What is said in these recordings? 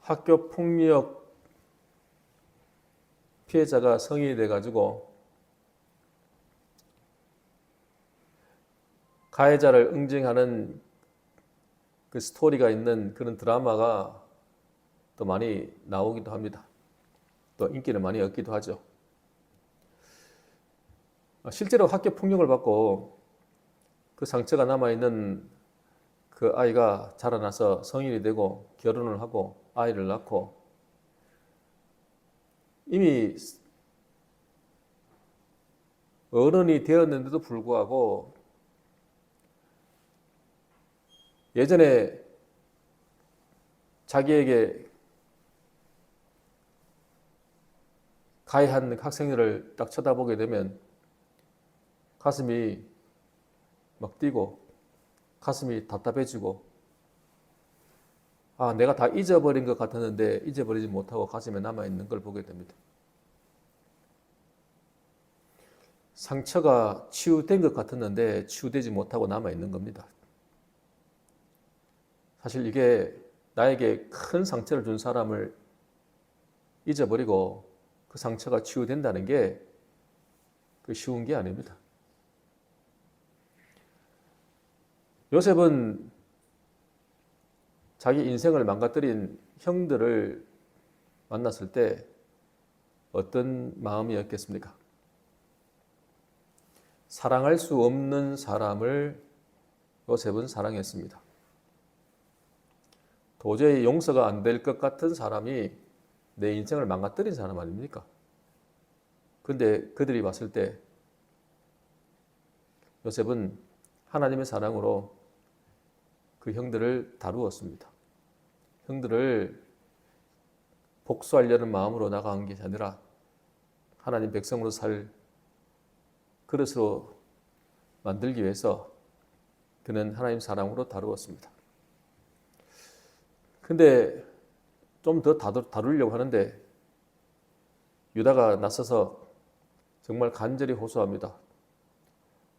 학교 폭력 피해자가 성인이 돼가지고 가해자를 응징하는 그 스토리가 있는 그런 드라마가 또 많이 나오기도 합니다. 또 인기를 많이 얻기도 하죠. 실제로 학교 폭력을 받고 그 상처가 남아있는 그 아이가 자라나서 성인이 되고 결혼을 하고 아이를 낳고 이미 어른이 되었는데도 불구하고 예전에 자기에게 가해한 학생들을 딱 쳐다보게 되면 가슴이 막 뛰고 가슴이 답답해지고 내가 다 잊어버린 것 같았는데 잊어버리지 못하고 가슴에 남아있는 걸 보게 됩니다. 상처가 치유된 것 같았는데 치유되지 못하고 남아있는 겁니다. 사실 이게 나에게 큰 상처를 준 사람을 잊어버리고 그 상처가 치유된다는 게 쉬운 게 아닙니다. 요셉은 자기 인생을 망가뜨린 형들을 만났을 때 어떤 마음이었겠습니까? 사랑할 수 없는 사람을 요셉은 사랑했습니다. 도저히 용서가 안 될 것 같은 사람이 내 인생을 망가뜨린 사람 아닙니까? 근데 그들이 봤을 때 요셉은 하나님의 사랑으로 그 형들을 다루었습니다. 형들을 복수하려는 마음으로 나간 게 아니라 하나님 백성으로 살 그릇으로 만들기 위해서 그는 하나님 사랑으로 다루었습니다. 근데 좀 더 다루려고 하는데 유다가 나서서 정말 간절히 호소합니다.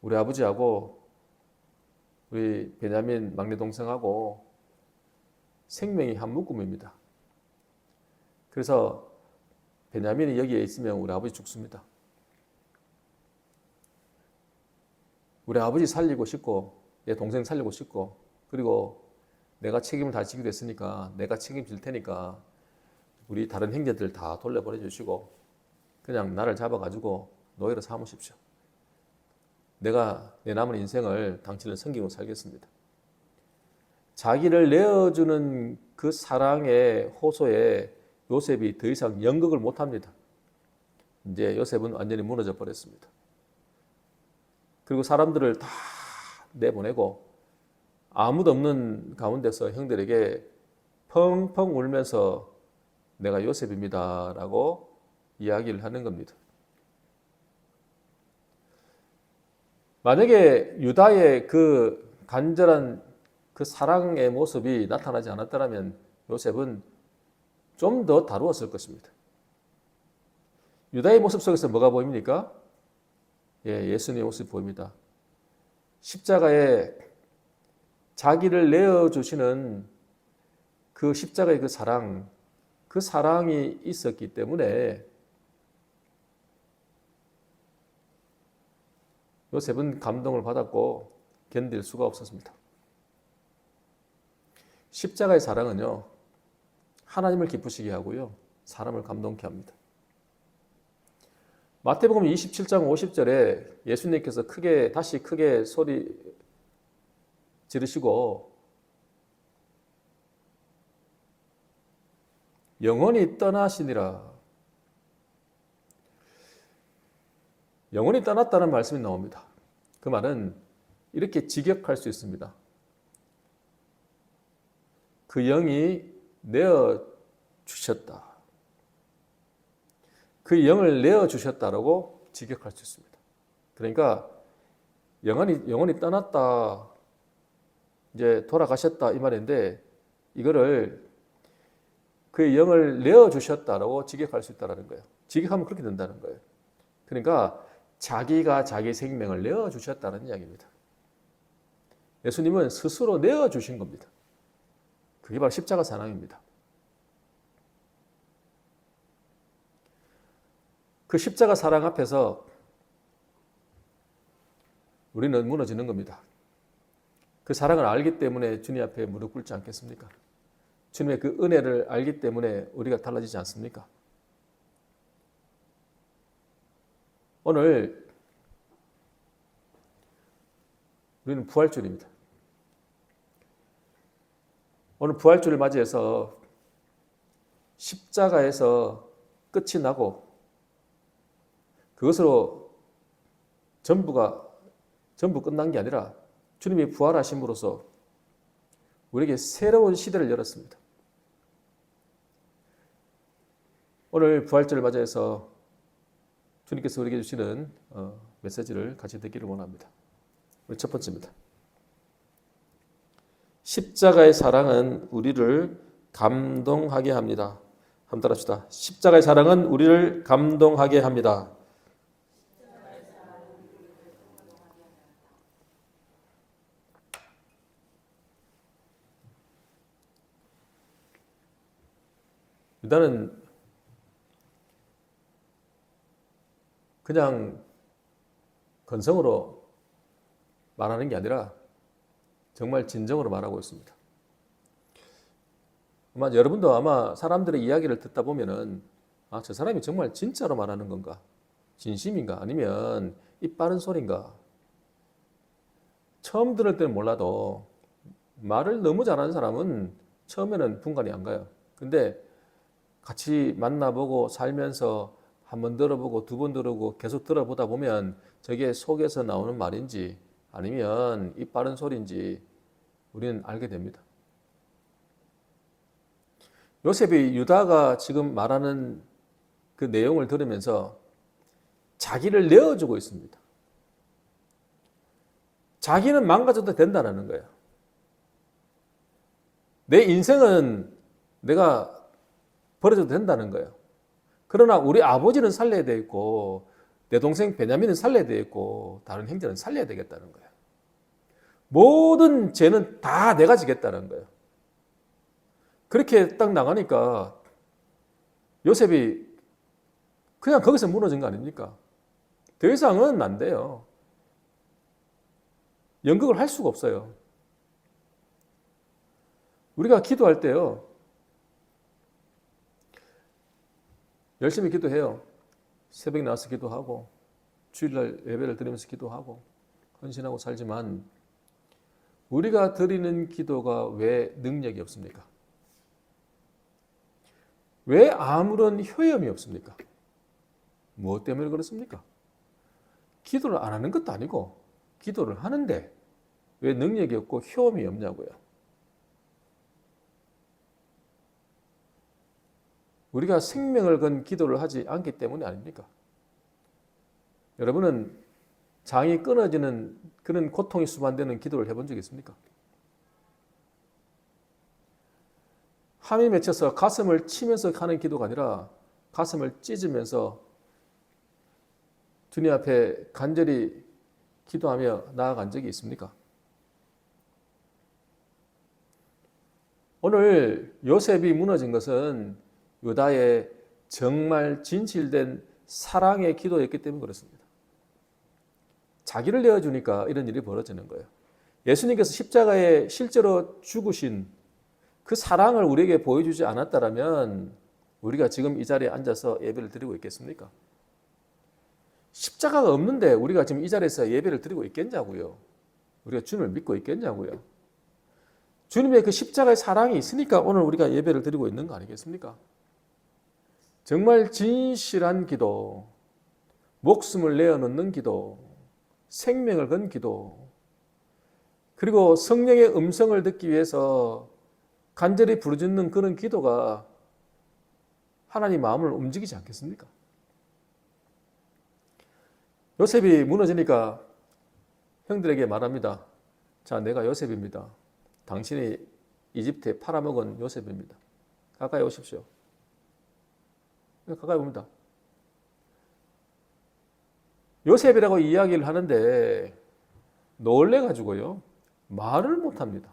우리 아버지하고 우리 베냐민 막내 동생하고 생명이 한 묶음입니다. 그래서 베냐민이 여기에 있으면 우리 아버지 죽습니다. 우리 아버지 살리고 싶고 내 동생 살리고 싶고 그리고 내가 책임을 다 지기로 했으니까 내가 책임질 테니까 우리 다른 형제들 다 돌려보내 주시고 그냥 나를 잡아가지고 노예로 삼으십시오. 내가 내 남은 인생을 당신을 섬기고 살겠습니다. 자기를 내어주는 그 사랑의 호소에 요셉이 더 이상 연극을 못합니다. 이제 요셉은 완전히 무너져 버렸습니다. 그리고 사람들을 다 내보내고 아무도 없는 가운데서 형들에게 펑펑 울면서 내가 요셉입니다 라고 이야기를 하는 겁니다. 만약에 유다의 그 간절한 그 사랑의 모습이 나타나지 않았더라면 요셉은 좀 더 다루었을 것입니다. 유다의 모습 속에서 뭐가 보입니까? 예수님의 모습이 보입니다. 십자가에 자기를 내어주시는 그 십자가의 그 사랑이 있었기 때문에 요셉은 감동을 받았고 견딜 수가 없었습니다. 십자가의 사랑은요, 하나님을 기쁘시게 하고요, 사람을 감동케 합니다. 마태복음 27장 50절에 예수님께서 다시 크게 소리 지르시고 영원히 떠나시니라. 영원히 떠났다는 말씀이 나옵니다. 그 말은 이렇게 직역할 수 있습니다. 그 영이 내어주셨다. 그 영을 내어주셨다라고 직역할 수 있습니다. 그러니까 영원히 떠났다, 이제 돌아가셨다 이 말인데 이거를 그 영을 내어주셨다라고 직역할 수 있다는 거예요. 직역하면 그렇게 된다는 거예요. 그러니까 자기가 자기 생명을 내어주셨다는 이야기입니다. 예수님은 스스로 내어주신 겁니다. 그게 바로 십자가 사랑입니다. 그 십자가 사랑 앞에서 우리는 무너지는 겁니다. 그 사랑을 알기 때문에 주님 앞에 무릎 꿇지 않겠습니까? 주님의 그 은혜를 알기 때문에 우리가 달라지지 않습니까? 오늘 우리는 부활주일입니다. 오늘 부활주일을 맞이해서 십자가에서 끝이 나고 그것으로 전부 끝난 게 아니라 주님이 부활하심으로써 우리에게 새로운 시대를 열었습니다. 오늘 부활절을 맞이해서 주님께서 우리에게 주시는 메시지를 같이 듣기를 원합니다. 우리 첫 번째입니다. 십자가의 사랑은 우리를 감동하게 합니다. 한번 따라합시다. 십자가의 사랑은 우리를 감동하게 합니다. 일단은 그냥 건성으로 말하는 게 아니라 정말 진정으로 말하고 있습니다. 아마 여러분도 사람들의 이야기를 듣다 보면은 저 사람이 정말 진짜로 말하는 건가? 진심인가? 아니면 입 바른 소린가? 처음 들을 때는 몰라도 말을 너무 잘하는 사람은 처음에는 분간이 안 가요. 근데 같이 만나보고 살면서 한 번 들어보고 두 번 들어보고 계속 들어보다 보면 저게 속에서 나오는 말인지 아니면 입 바른 소리인지 우리는 알게 됩니다. 요셉이 유다가 지금 말하는 그 내용을 들으면서 자기를 내어주고 있습니다. 자기는 망가져도 된다는 거예요. 내 인생은 내가 버려져도 된다는 거예요. 그러나 우리 아버지는 살려야 되겠고 내 동생 베냐민은 살려야 되겠고 다른 형제는 살려야 되겠다는 거예요. 모든 죄는 다 내가 지겠다는 거예요. 그렇게 딱 나가니까 요셉이 그냥 거기서 무너진 거 아닙니까? 더 이상은 안 돼요. 연극을 할 수가 없어요. 우리가 기도할 때요. 열심히 기도해요. 새벽에 나와서 기도하고 주일날 예배를 드리면서 기도하고 헌신하고 살지만 우리가 드리는 기도가 왜 능력이 없습니까? 왜 아무런 효험이 없습니까? 무엇 때문에 그렇습니까? 기도를 안 하는 것도 아니고 기도를 하는데 왜 능력이 없고 효험이 없냐고요. 우리가 생명을 건 기도를 하지 않기 때문이 아닙니까? 여러분은 장이 끊어지는 그런 고통이 수반되는 기도를 해본 적 있습니까? 함이 맺혀서 가슴을 치면서 하는 기도가 아니라 가슴을 찢으면서 주님 앞에 간절히 기도하며 나아간 적이 있습니까? 오늘 요셉이 무너진 것은 유다의 정말 진실된 사랑의 기도였기 때문에 그렇습니다. 자기를 내어주니까 이런 일이 벌어지는 거예요. 예수님께서 십자가에 실제로 죽으신 그 사랑을 우리에게 보여주지 않았다면 우리가 지금 이 자리에 앉아서 예배를 드리고 있겠습니까? 십자가가 없는데 우리가 지금 이 자리에서 예배를 드리고 있겠냐고요. 우리가 주님을 믿고 있겠냐고요. 주님의 그 십자가의 사랑이 있으니까 오늘 우리가 예배를 드리고 있는 거 아니겠습니까? 정말 진실한 기도, 목숨을 내어놓는 기도, 생명을 건 기도, 그리고 성령의 음성을 듣기 위해서 간절히 부르짖는 그런 기도가 하나님 마음을 움직이지 않겠습니까? 요셉이 무너지니까 형들에게 말합니다. 자, 내가 요셉입니다. 당신이 이집트에 팔아먹은 요셉입니다. 가까이 오십시오. 가까이 옵니다. 요셉이라고 이야기를 하는데 놀래가지고요. 말을 못합니다.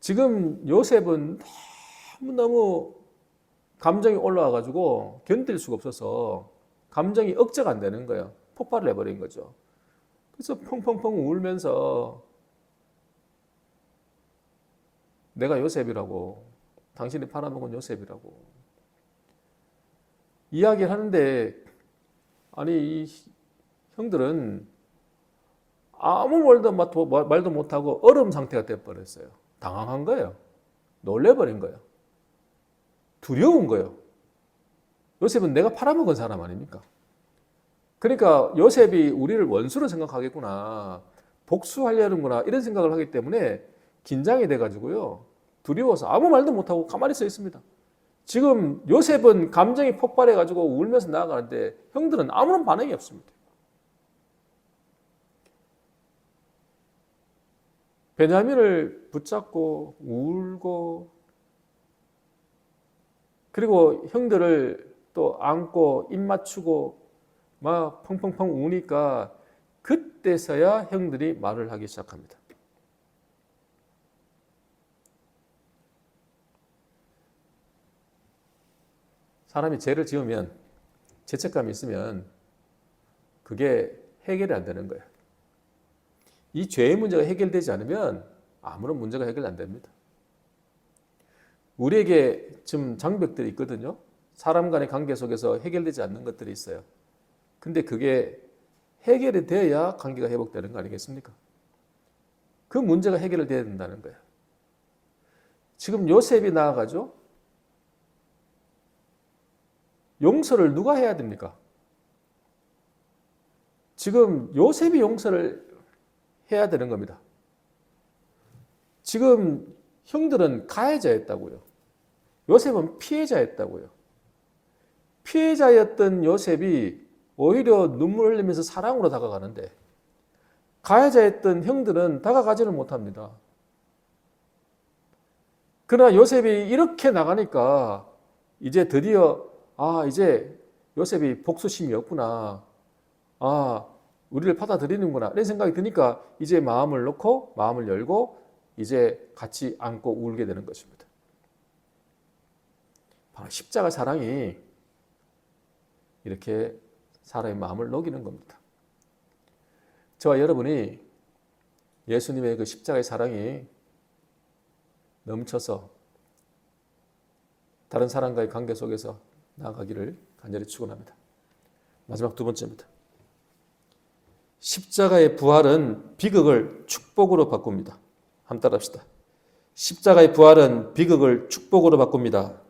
지금 요셉은 너무너무 감정이 올라와가지고 견딜 수가 없어서 감정이 억제가 안 되는 거예요. 폭발을 해버린 거죠. 그래서 펑펑펑 울면서 내가 요셉이라고, 당신이 팔아먹은 요셉이라고 이야기를 하는데, 아니 이 형들은 아무 말도 못하고 얼음 상태가 돼버렸어요. 당황한 거예요. 놀래버린 거예요. 두려운 거예요. 요셉은 내가 팔아먹은 사람 아닙니까? 그러니까 요셉이 우리를 원수로 생각하겠구나, 복수하려는구나, 이런 생각을 하기 때문에 긴장이 돼가지고요, 두려워서 아무 말도 못하고 가만히 서 있습니다. 지금 요셉은 감정이 폭발해가지고 울면서 나아가는데 형들은 아무런 반응이 없습니다. 베냐민을 붙잡고 울고, 그리고 형들을 또 안고 입 맞추고 막 펑펑펑 우니까 그때서야 형들이 말을 하기 시작합니다. 사람이 죄를 지으면, 죄책감이 있으면 그게 해결이 안 되는 거예요. 이 죄의 문제가 해결되지 않으면 아무런 문제가 해결 안 됩니다. 우리에게 지금 장벽들이 있거든요. 사람 간의 관계 속에서 해결되지 않는 것들이 있어요. 근데 그게 해결이 되어야 관계가 회복되는 거 아니겠습니까? 그 문제가 해결돼야 된다는 거예요. 지금 요셉이 나아가죠. 용서를 누가 해야 됩니까? 지금 요셉이 용서를 해야 되는 겁니다. 지금 형들은 가해자였다고요. 요셉은 피해자였다고요. 피해자였던 요셉이 오히려 눈물 흘리면서 사랑으로 다가가는데, 가해자였던 형들은 다가가지를 못합니다. 그러나 요셉이 이렇게 나가니까 이제 드디어 이제 요셉이 복수심이 없구나, 우리를 받아들이는구나, 이런 생각이 드니까 이제 마음을 놓고 마음을 열고 이제 같이 안고 울게 되는 것입니다. 바로 십자가 사랑이 이렇게 사람의 마음을 녹이는 겁니다. 저와 여러분이 예수님의 그 십자가의 사랑이 넘쳐서 다른 사람과의 관계 속에서 나아가기를 간절히 축원합니다. 마지막 두 번째입니다. 십자가의 부활은 비극을 축복으로 바꿉니다. 한번 따라합시다. 십자가의 부활은 비극을 축복으로 바꿉니다.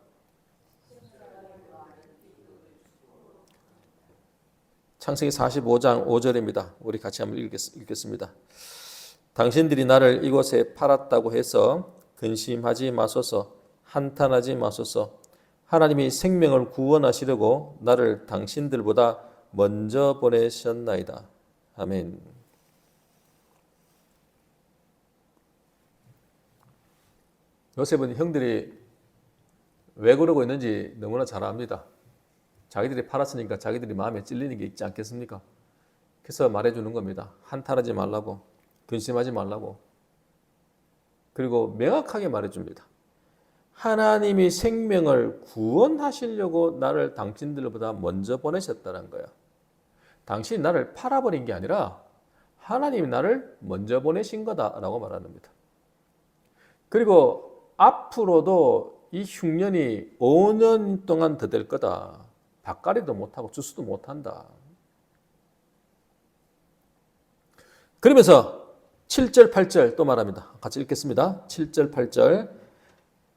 창세기 45장 5절입니다. 우리 같이 한번 읽겠습니다. 당신들이 나를 이곳에 팔았다고 해서 근심하지 마소서, 한탄하지 마소서. 하나님이 생명을 구원하시려고 나를 당신들보다 먼저 보내셨나이다. 아멘. 요셉은 형들이 왜 그러고 있는지 너무나 잘 압니다. 자기들이 팔았으니까 자기들이 마음에 찔리는 게 있지 않겠습니까? 그래서 말해주는 겁니다. 한탄하지 말라고, 근심하지 말라고. 그리고 명확하게 말해줍니다. 하나님이 생명을 구원하시려고 나를 당신들보다 먼저 보내셨다는 거야. 당신이 나를 팔아버린 게 아니라 하나님이 나를 먼저 보내신 거다라고 말합니다. 그리고 앞으로도 이 흉년이 5년 동안 더 될 거다. 밭갈이도 못하고 주스도 못한다. 그러면서 7절, 8절 또 말합니다. 같이 읽겠습니다. 7절, 8절.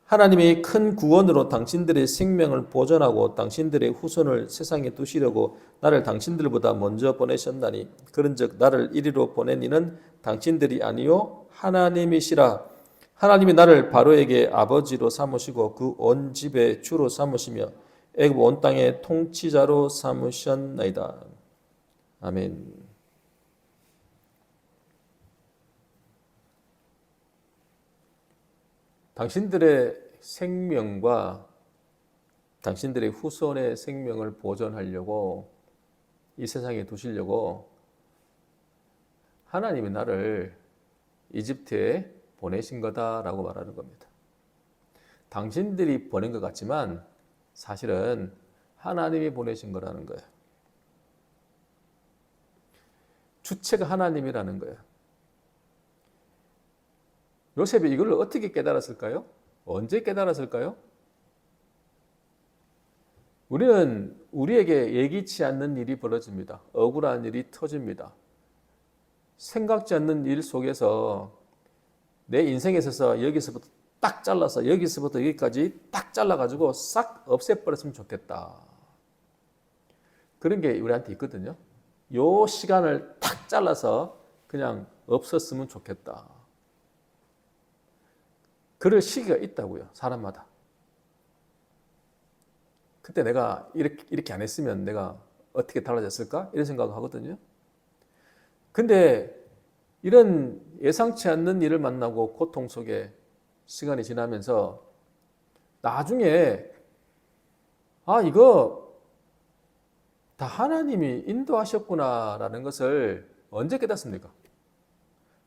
하나님이 큰 구원으로 당신들의 생명을 보존하고 당신들의 후손을 세상에 두시려고 나를 당신들보다 먼저 보내셨나니, 그런즉 나를 이리로 보낸 이는 당신들이 아니요 하나님이시라. 하나님이 나를 바로에게 아버지로 삼으시고 그 온 집의 주로 삼으시며 애굽 온 땅의 통치자로 삼으셨나이다. 아멘. 당신들의 생명과 당신들의 후손의 생명을 보존하려고, 이 세상에 두시려고 하나님이 나를 이집트에 보내신 거다라고 말하는 겁니다. 당신들이 보낸 것 같지만 사실은 하나님이 보내신 거라는 거예요. 주체가 하나님이라는 거예요. 요셉이 이걸 어떻게 깨달았을까요? 언제 깨달았을까요? 우리는 우리에게 예기치 않는 일이 벌어집니다. 억울한 일이 터집니다. 생각지 않는 일 속에서 내 인생에 있어서 여기서부터 딱 잘라서 여기서부터 여기까지 딱 잘라가지고 싹 없애버렸으면 좋겠다. 그런 게 우리한테 있거든요. 요 시간을 딱 잘라서 그냥 없었으면 좋겠다. 그럴 시기가 있다고요. 사람마다. 그때 내가 이렇게 안 했으면 내가 어떻게 달라졌을까? 이런 생각을 하거든요. 근데 이런 예상치 않는 일을 만나고 고통 속에 시간이 지나면서 나중에 이거 다 하나님이 인도하셨구나라는 것을 언제 깨닫습니까?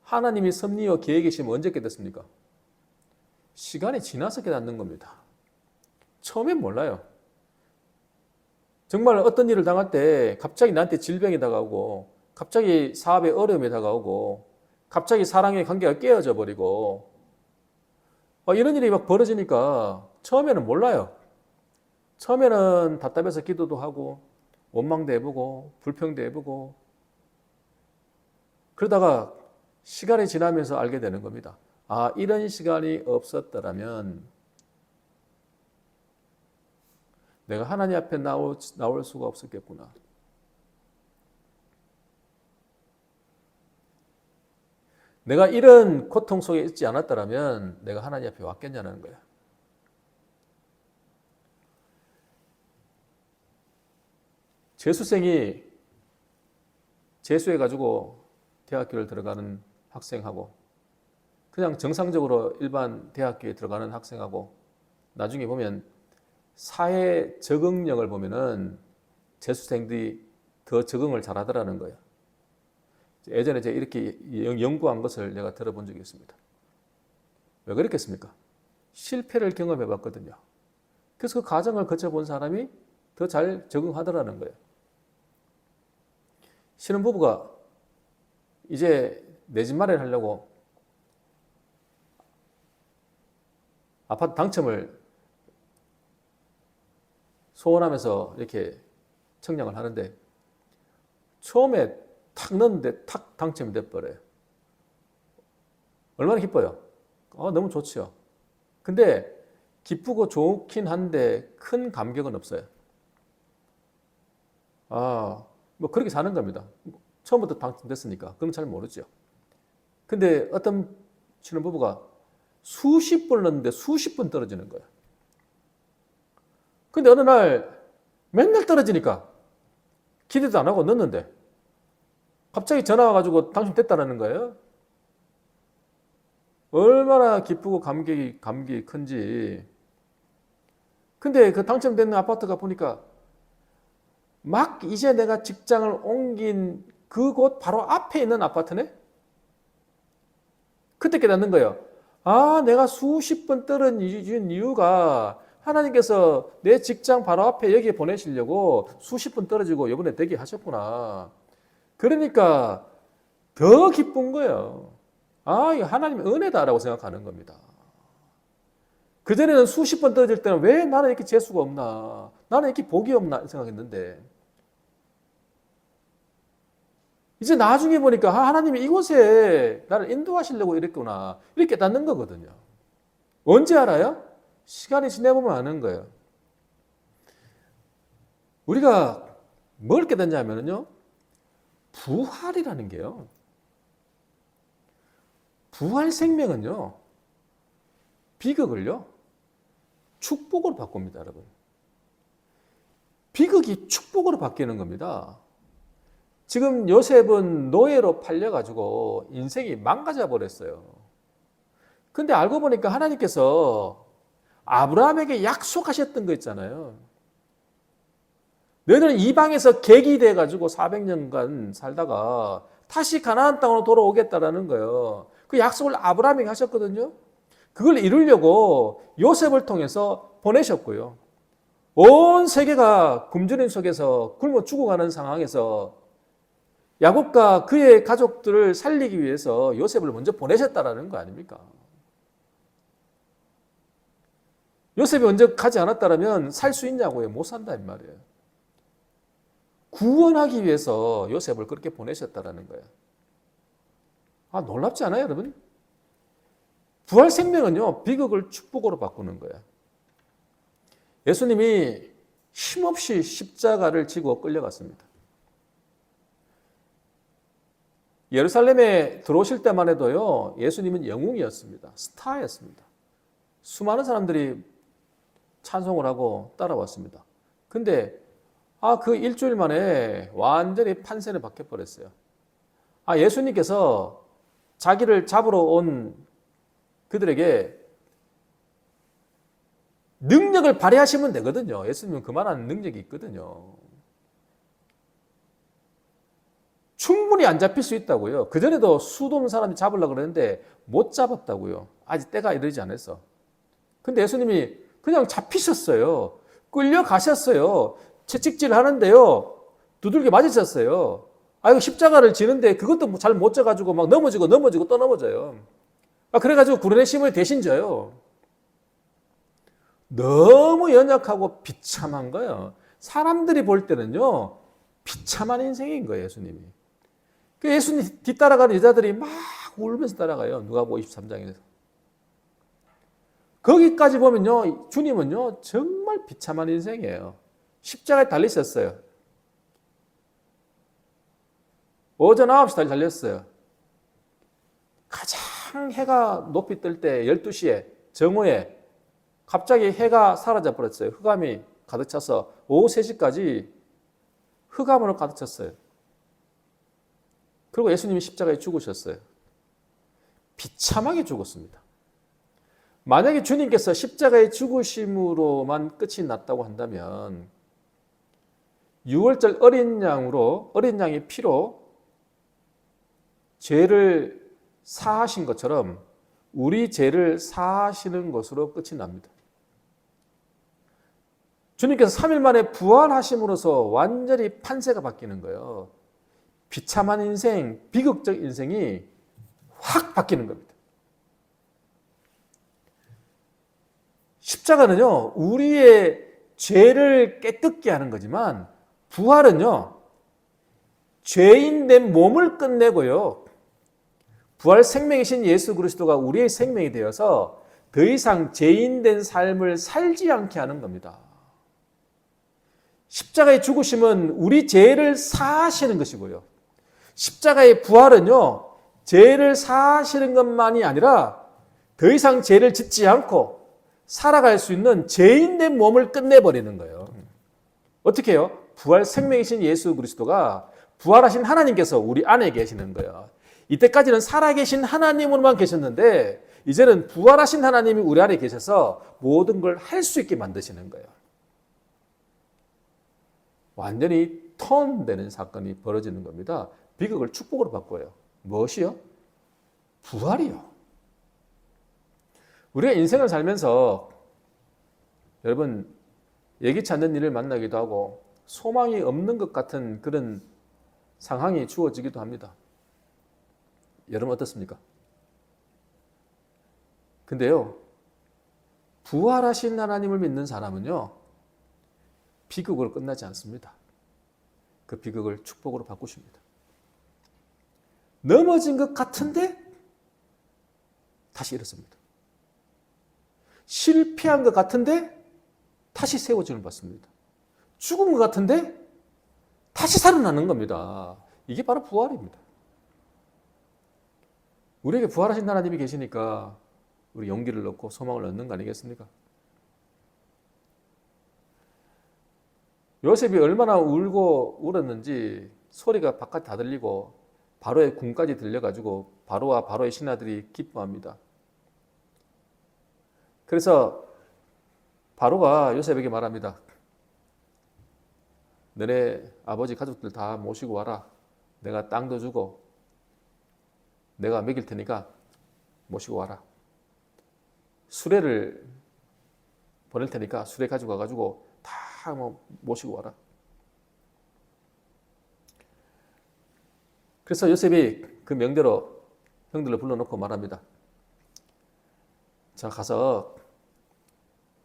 하나님이 섭리와 계획이시면 언제 깨닫습니까? 시간이 지나서 깨닫는 겁니다. 처음엔 몰라요. 정말 어떤 일을 당할 때 갑자기 나한테 질병이 다가오고 갑자기 사업에 어려움이 다가오고 갑자기 사랑의 관계가 깨어져 버리고 이런 일이 막 벌어지니까 처음에는 몰라요. 처음에는 답답해서 기도도 하고 원망도 해보고 불평도 해보고 그러다가 시간이 지나면서 알게 되는 겁니다. 이런 시간이 없었더라면 내가 하나님 앞에 나올 수가 없었겠구나. 내가 이런 고통 속에 있지 않았더라면 내가 하나님 앞에 왔겠냐는 거야. 재수생이 재수해가지고 대학교를 들어가는 학생하고 그냥 정상적으로 일반 대학교에 들어가는 학생하고 나중에 보면 사회 적응력을 보면은 재수생들이 더 적응을 잘하더라는 거예요. 예전에 제가 이렇게 연구한 것을 내가 들어본 적이 있습니다. 왜 그랬겠습니까? 실패를 경험해 봤거든요. 그래서 그 과정을 거쳐본 사람이 더 잘 적응하더라는 거예요. 신혼부부가 이제 내 집 마련하려고 아파트 당첨을 소원하면서 이렇게 청약을 하는데 처음에 탁 넣었는데 탁 당첨이 돼버려요. 얼마나 기뻐요? 너무 좋죠. 근데 기쁘고 좋긴 한데 큰 감격은 없어요. 뭐 그렇게 사는 겁니다. 처음부터 당첨됐으니까 그건 잘 모르죠. 근데 어떤 신혼부부가 수십 번을 넣었는데 수십 번 떨어지는 거예요. 근데 어느 날 맨날 떨어지니까 기대도 안 하고 넣었는데 갑자기 전화 와가지고 당첨됐다는 거예요. 얼마나 기쁘고 감격이 큰지. 근데 그 당첨된 아파트가 보니까 막 이제 내가 직장을 옮긴 그곳 바로 앞에 있는 아파트네? 그때 깨닫는 거예요. 내가 수십 번 떨어진 이유가 하나님께서 내 직장 바로 앞에 여기에 보내시려고 수십 번 떨어지고 이번에 되게 하셨구나. 그러니까 더 기쁜 거예요. 이거 하나님의 은혜다라고 생각하는 겁니다. 그전에는 수십 번 떨어질 때는 왜 나는 이렇게 재수가 없나? 나는 이렇게 복이 없나? 생각했는데 이제 나중에 보니까 하나님이 이곳에 나를 인도하시려고 이랬구나. 이렇게 깨닫는 거거든요. 언제 알아요? 시간이 지나보면 아는 거예요. 우리가 뭘 깨닫냐면요. 부활이라는 게요. 부활 생명은요. 비극을요. 축복으로 바꿉니다, 여러분. 비극이 축복으로 바뀌는 겁니다. 지금 요셉은 노예로 팔려가지고 인생이 망가져 버렸어요. 근데 알고 보니까 하나님께서 아브라함에게 약속하셨던 거 있잖아요. 너희들은 이방에서 객이 돼가지고 400년간 살다가 다시 가나안 땅으로 돌아오겠다라는 거예요. 그 약속을 아브라함에게 하셨거든요. 그걸 이루려고 요셉을 통해서 보내셨고요. 온 세계가 굶주림 속에서 굶어 죽어가는 상황에서 야곱과 그의 가족들을 살리기 위해서 요셉을 먼저 보내셨다라는 거 아닙니까? 요셉이 먼저 가지 않았다면 살 수 있냐고요? 못 산다 이 말이에요. 구원하기 위해서 요셉을 그렇게 보내셨다라는 거예요. 아, 놀랍지 않아요, 여러분? 부활 생명은요, 비극을 축복으로 바꾸는 거예요. 예수님이 힘없이 십자가를 지고 끌려갔습니다. 예루살렘에 들어오실 때만 해도요, 예수님은 영웅이었습니다. 스타였습니다. 수많은 사람들이 찬송을 하고 따라왔습니다. 근데 그 일주일 만에 완전히 판세를 바뀌어버렸어요. 예수님께서 자기를 잡으러 온 그들에게 능력을 발휘하시면 되거든요. 예수님은 그만한 능력이 있거든요. 충분히 안 잡힐 수 있다고요. 그전에도 수도 사람이 잡으려고 그랬는데 못 잡았다고요. 아직 때가 이르지 않았어. 근데 예수님이 그냥 잡히셨어요. 끌려가셨어요. 채찍질 하는데요. 두들겨 맞으셨어요. 이거 십자가를 지는데 그것도 잘 못 져가지고 막 넘어지고 또 넘어져요. 그래가지고 구레네 대신 져요. 너무 연약하고 비참한 거예요. 사람들이 볼 때는요, 비참한 인생인 거예요, 예수님이. 그 예수님 뒤따라가는 여자들이 막 울면서 따라가요. 누가복음 23장에서. 거기까지 보면요, 주님은요, 정말 비참한 인생이에요. 십자가에 달리셨어요. 오전 9시 달렸어요. 가장 해가 높이 뜰 때 12시에 정오에 갑자기 해가 사라져 버렸어요. 흑암이 가득 차서 오후 3시까지 흑암으로 가득 찼어요. 그리고 예수님이 십자가에 죽으셨어요. 비참하게 죽었습니다. 만약에 주님께서 십자가에 죽으심으로만 끝이 났다고 한다면 6월절 어린 양의 피로 죄를 사하신 것처럼 우리 죄를 사하시는 것으로 끝이 납니다. 주님께서 3일 만에 부활하심으로써 완전히 판세가 바뀌는 거예요. 비참한 인생, 비극적 인생이 확 바뀌는 겁니다. 십자가는요, 우리의 죄를 깨끗게 하는 거지만 부활은요, 죄인된 몸을 끝내고요, 부활 생명이신 예수 그리스도가 우리의 생명이 되어서 더 이상 죄인된 삶을 살지 않게 하는 겁니다. 십자가의 죽으심은 우리 죄를 사하시는 것이고요. 십자가의 부활은요, 죄를 사하시는 것만이 아니라 더 이상 죄를 짓지 않고 살아갈 수 있는 죄인된 몸을 끝내버리는 거예요. 어떻게 해요? 부활 생명이신 예수 그리스도가 부활하신 하나님께서 우리 안에 계시는 거예요. 이때까지는 살아계신 하나님으로만 계셨는데 이제는 부활하신 하나님이 우리 안에 계셔서 모든 걸 할 수 있게 만드시는 거예요. 완전히 턴되는 사건이 벌어지는 겁니다. 비극을 축복으로 바꿔요. 무엇이요? 부활이요. 우리가 인생을 살면서 여러분 예기치 않는 일을 만나기도 하고 소망이 없는 것 같은 그런 상황이 주어지기도 합니다. 여러분 어떻습니까? 근데요, 부활하신 하나님을 믿는 사람은요, 비극으로 끝나지 않습니다. 그 비극을 축복으로 바꾸십니다. 넘어진 것 같은데 다시 일어섭니다. 실패한 것 같은데 다시 세워짐을 받습니다. 죽은 것 같은데 다시 살아나는 겁니다. 이게 바로 부활입니다. 우리에게 부활하신 하나님이 계시니까 우리 용기를 얻고 소망을 얻는 거 아니겠습니까? 요셉이 얼마나 울고 울었는지 소리가 바깥 다 들리고 바로의 궁까지 들려가지고 바로와 바로의 신하들이 기뻐합니다. 그래서 바로가 요셉에게 말합니다. 너네 아버지 가족들 다 모시고 와라. 내가 땅도 주고 내가 먹일 테니까 모시고 와라. 수레를 보낼 테니까 수레 가지고 와가지고 다 다 뭐 모시고 와라. 그래서 요셉이 그 명대로 형들을 불러놓고 말합니다. 자, 가서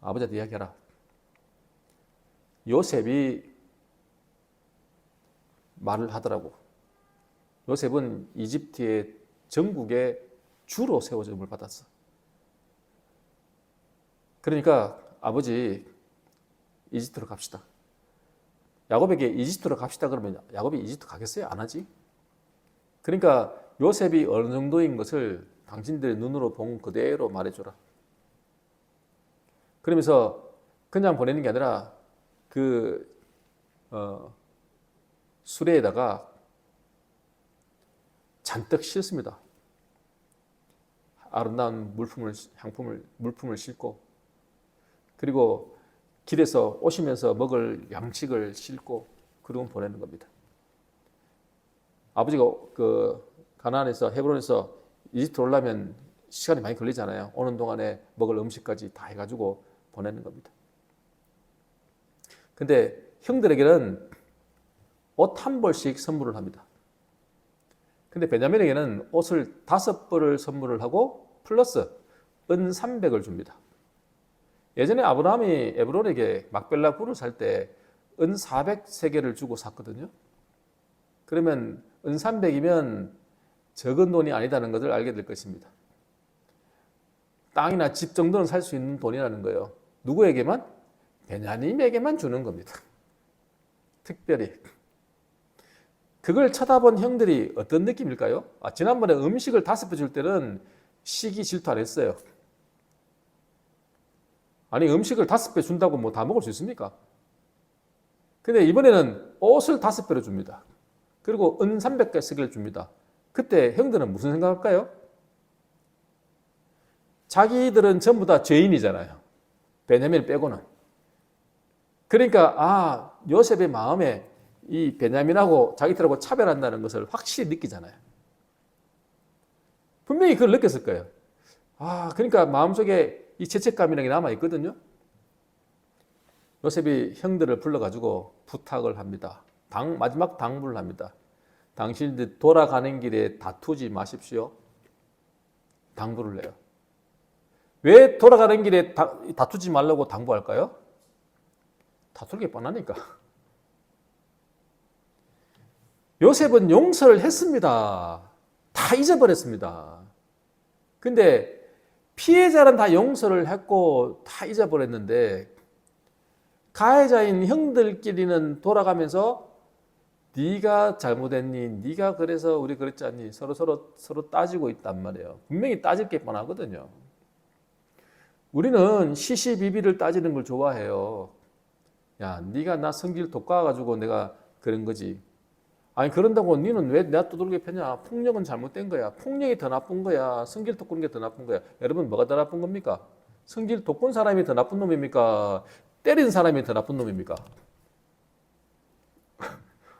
아버지한테 이야기해라. 요셉이 말을 하더라고. 요셉은 이집트의 전국에 주로 세워짐을 받았어. 그러니까 아버지 이집트로 갑시다. 야곱에게 이집트로 갑시다 그러면 야곱이 이집트 가겠어요? 안 하지? 그러니까 요셉이 어느 정도인 것을 당신들의 눈으로 본 그대로 말해줘라. 그러면서 그냥 보내는 게 아니라 그 수레에다가 잔뜩 싣습니다. 아름다운 물품을 싣고, 그리고 길에서 오시면서 먹을 양식을 싣고, 그러고 보내는 겁니다. 아버지가 그 가나안에서 헤브론에서 이집트 올라면 시간이 많이 걸리잖아요. 오는 동안에 먹을 음식까지 다 해가지고 보내는 겁니다. 근데 형들에게는 옷 한 벌씩 선물을 합니다. 근데 베냐민에게는 옷을 5벌을 선물을 하고 플러스 은 300을 줍니다. 예전에 아브라함이 에브론에게 막벨라 굴을 살 때 은 400세겔을 주고 샀거든요. 그러면 은 300이면 적은 돈이 아니다는 것을 알게 될 것입니다. 땅이나 집 정도는 살 수 있는 돈이라는 거예요. 누구에게만? 베냐민에게만 주는 겁니다. 특별히. 그걸 쳐다본 형들이 어떤 느낌일까요? 지난번에 음식을 5배 줄 때는 시기 질투 안 했어요. 아니, 음식을 5배 준다고 뭐 다 먹을 수 있습니까? 근데 이번에는 옷을 5배로 줍니다. 그리고 은 300개씩을 줍니다. 그때 형들은 무슨 생각할까요? 자기들은 전부 다 죄인이잖아요. 베냐민 빼고는. 그러니까 요셉의 마음에 이 베냐민하고 자기들하고 차별한다는 것을 확실히 느끼잖아요. 분명히 그걸 느꼈을 거예요. 그러니까 마음속에 이 죄책감이라는 게 남아있거든요. 요셉이 형들을 불러가지고 부탁을 합니다. 마지막 당부를 합니다. 당신들 돌아가는 길에 다투지 마십시오. 당부를 해요. 왜 돌아가는 길에 다투지 말라고 당부할까요? 다툴 게 뻔하니까. 요셉은 용서를 했습니다. 다 잊어버렸습니다. 근데 피해자는 다 용서를 했고 다 잊어버렸는데 가해자인 형들끼리는 돌아가면서 네가 잘못했니? 네가 그래서 우리 그랬지 않니? 서로 따지고 있단 말이에요. 분명히 따질 게 뻔하거든요. 우리는 시시비비를 따지는 걸 좋아해요. 야, 네가 나 성질 돋궈가지고 내가 그런 거지. 아니 그런다고 너는 왜 내가 두들겨 패냐? 폭력은 잘못된 거야. 폭력이 더 나쁜 거야. 성질 돋구는 게 더 나쁜 거야. 여러분 뭐가 더 나쁜 겁니까? 성질 돋군 사람이 더 나쁜 놈입니까? 때린 사람이 더 나쁜 놈입니까?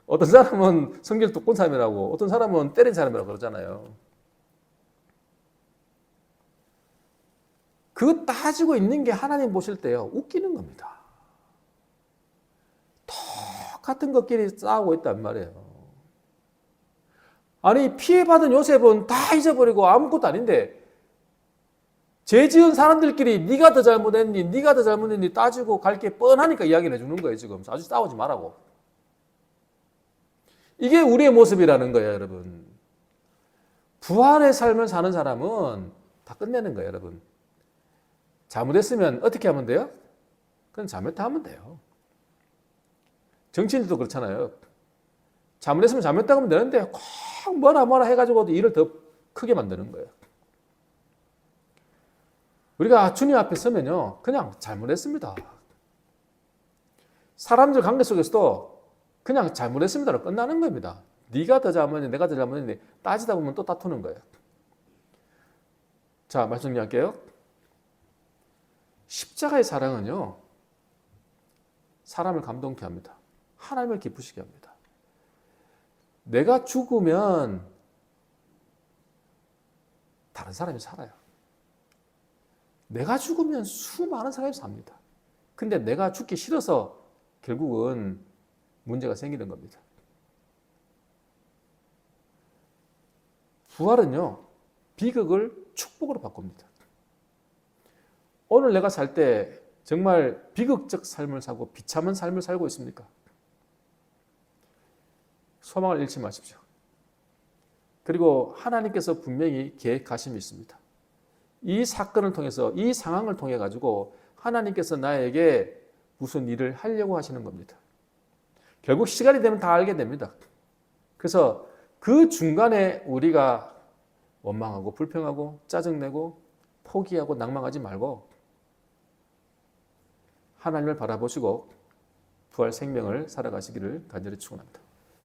어떤 사람은 성질 돋군 사람이라고, 어떤 사람은 때린 사람이라고 그러잖아요. 그거 따지고 있는 게 하나님 보실 때요, 웃기는 겁니다. 똑같은 것끼리 싸우고 있단 말이에요. 아니, 피해받은 요셉은 다 잊어버리고 아무것도 아닌데, 죄 지은 사람들끼리 네가 더 잘못했니, 네가 더 잘못했니 따지고 갈 게 뻔하니까 이야기를 해주는 거예요, 지금. 아주 싸우지 말라고. 이게 우리의 모습이라는 거예요, 여러분. 부활의 삶을 사는 사람은 다 끝내는 거예요, 여러분. 잘못했으면 어떻게 하면 돼요? 그건 잘못했다 하면 돼요. 정치인들도 그렇잖아요. 잘못했으면 잘못했다 하면 되는데 꼭 뭐라 해가지고 일을 더 크게 만드는 거예요. 우리가 주님 앞에 서면요, 그냥 잘못했습니다. 사람들 관계 속에서도 그냥 잘못했습니다로 끝나는 겁니다. 네가 더 잘못했니, 내가 더 잘못했니 따지다 보면 또 다투는 거예요. 자, 말씀 정리할게요. 십자가의 사랑은요, 사람을 감동케 합니다. 하나님을 기쁘시게 합니다. 내가 죽으면 다른 사람이 살아요. 내가 죽으면 수많은 사람이 삽니다. 근데 내가 죽기 싫어서 결국은 문제가 생기는 겁니다. 부활은요, 비극을 축복으로 바꿉니다. 오늘 내가 살 때 정말 비극적 삶을 살고 비참한 삶을 살고 있습니까? 소망을 잃지 마십시오. 그리고 하나님께서 분명히 계획하심이 있습니다. 이 사건을 통해서, 이 상황을 통해 가지고 하나님께서 나에게 무슨 일을 하려고 하시는 겁니다. 결국 시간이 되면 다 알게 됩니다. 그래서 그 중간에 우리가 원망하고 불평하고 짜증내고 포기하고 낭망하지 말고 하나님을 바라보시고 부활 생명을 살아가시기를 간절히 축원합니다.